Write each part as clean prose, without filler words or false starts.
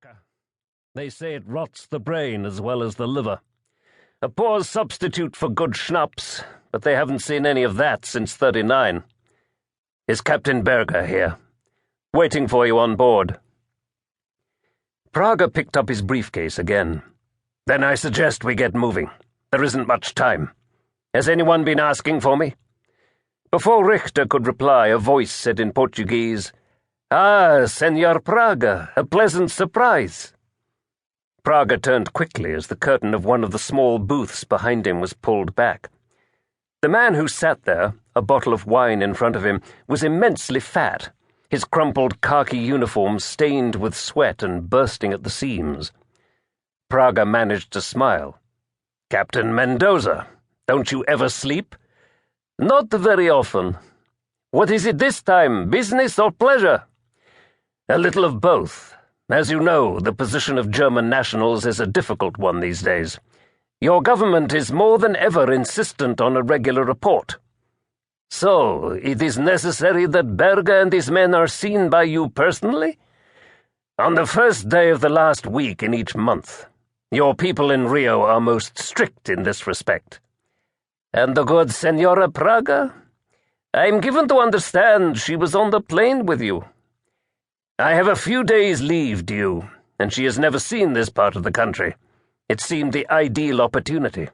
vodka. They say it rots the brain as well as the liver. A poor substitute for good schnapps, but they haven't seen any of that since '39. Is Captain Berger here? Waiting for you on board. Praga picked up his briefcase again. Then I suggest we get moving. There isn't much time. Has anyone been asking for me? Before Richter could reply, a voice said in Portuguese, "Ah, Senor Praga, a pleasant surprise." Praga turned quickly as the curtain of one of the small booths behind him was pulled back. The man who sat there, a bottle of wine in front of him, was immensely fat, his crumpled khaki uniform stained with sweat and bursting at the seams. Praga managed to smile. "Captain Mendoza, don't you ever sleep?" "Not very often." "What is it this time, business or pleasure?" "A little of both. As you know, the position of German nationals is a difficult one these days. Your government is more than ever insistent on a regular report. So, it is necessary that Berger and his men are seen by you personally? On the first day of the last week in each month. Your people in Rio are most strict in this respect. And the good Senora Praga? I am given to understand she was on the plane with you. I have a few days' leave due, and she has never seen this part of the country. It seemed the ideal opportunity.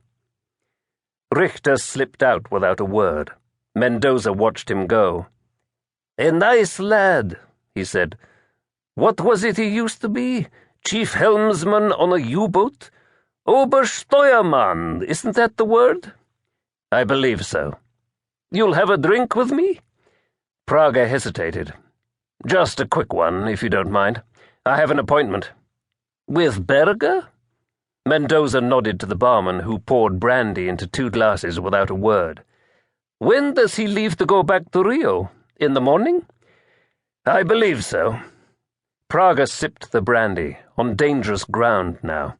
Richter slipped out without a word. Mendoza watched him go. "A nice lad," he said. "What was it he used to be? Chief helmsman on a U-boat? Obersteuermann, isn't that the word?" "I believe so." "You'll have a drink with me?" Praga hesitated. "Just a quick one, if you don't mind. I have an appointment." "With Berger?" Mendoza nodded to the barman, who poured brandy into 2 glasses without a word. "When does he leave to go back to Rio? In the morning?" "I believe so." Praga sipped the brandy, on dangerous ground now.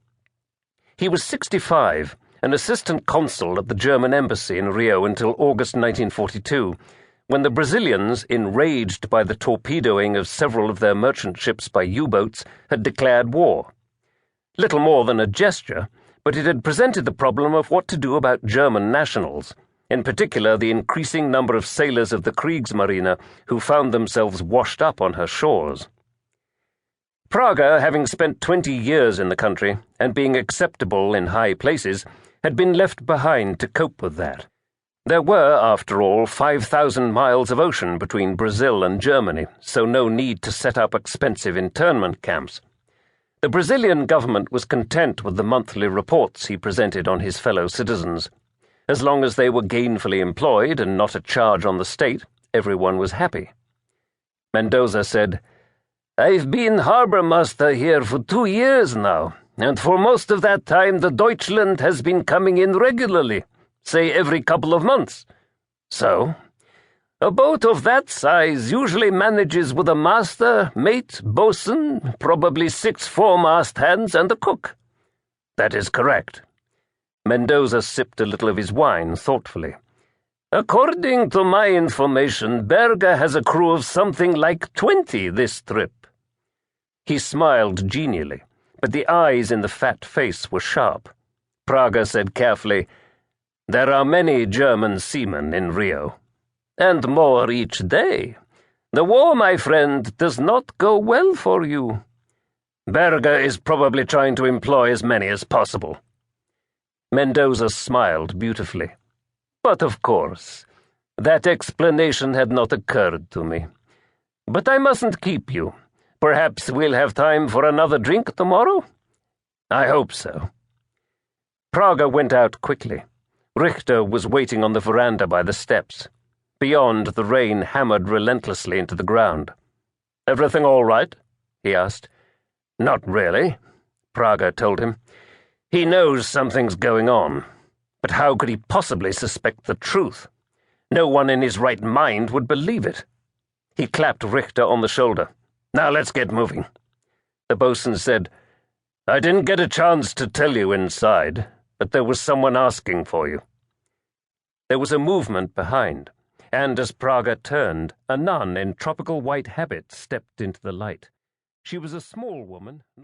He was 65, an assistant consul at the German embassy in Rio until August 1942, when the Brazilians, enraged by the torpedoing of several of their merchant ships by U-boats, had declared war. Little more than a gesture, but it had presented the problem of what to do about German nationals, in particular the increasing number of sailors of the Kriegsmarine who found themselves washed up on her shores. Praga, having spent 20 years in the country, and being acceptable in high places, had been left behind to cope with that. There were, after all, 5,000 miles of ocean between Brazil and Germany, so no need to set up expensive internment camps. The Brazilian government was content with the monthly reports he presented on his fellow citizens. As long as they were gainfully employed and not a charge on the state, everyone was happy. Mendoza said, "I've been harbour master here for 2 years now, and for most of that time the Deutschland has been coming in regularly, say every couple of months. So, a boat of that size usually manages with a master, mate, boatswain, probably 6 foremast hands, and a cook." "That is correct." Mendoza sipped a little of his wine thoughtfully. "According to my information, Berger has a crew of something like 20 this trip." He smiled genially, but the eyes in the fat face were sharp. Praga said carefully, "There are many German seamen in Rio. And more each day. The war, my friend, does not go well for you." "Berger is probably trying to employ as many as possible." Mendoza smiled beautifully. "But of course, that explanation had not occurred to me. But I mustn't keep you. Perhaps we'll have time for another drink tomorrow?" "I hope so." Praga went out quickly. Richter was waiting on the veranda by the steps. Beyond, the rain hammered relentlessly into the ground. "Everything all right?" he asked. "Not really," Praga told him. "He knows something's going on. But how could he possibly suspect the truth? No one in his right mind would believe it." He clapped Richter on the shoulder. "Now let's get moving." The boatswain said, "I didn't get a chance to tell you inside, but there was someone asking for you." There was a movement behind, and as Praga turned, a nun in tropical white habit stepped into the light. She was a small woman.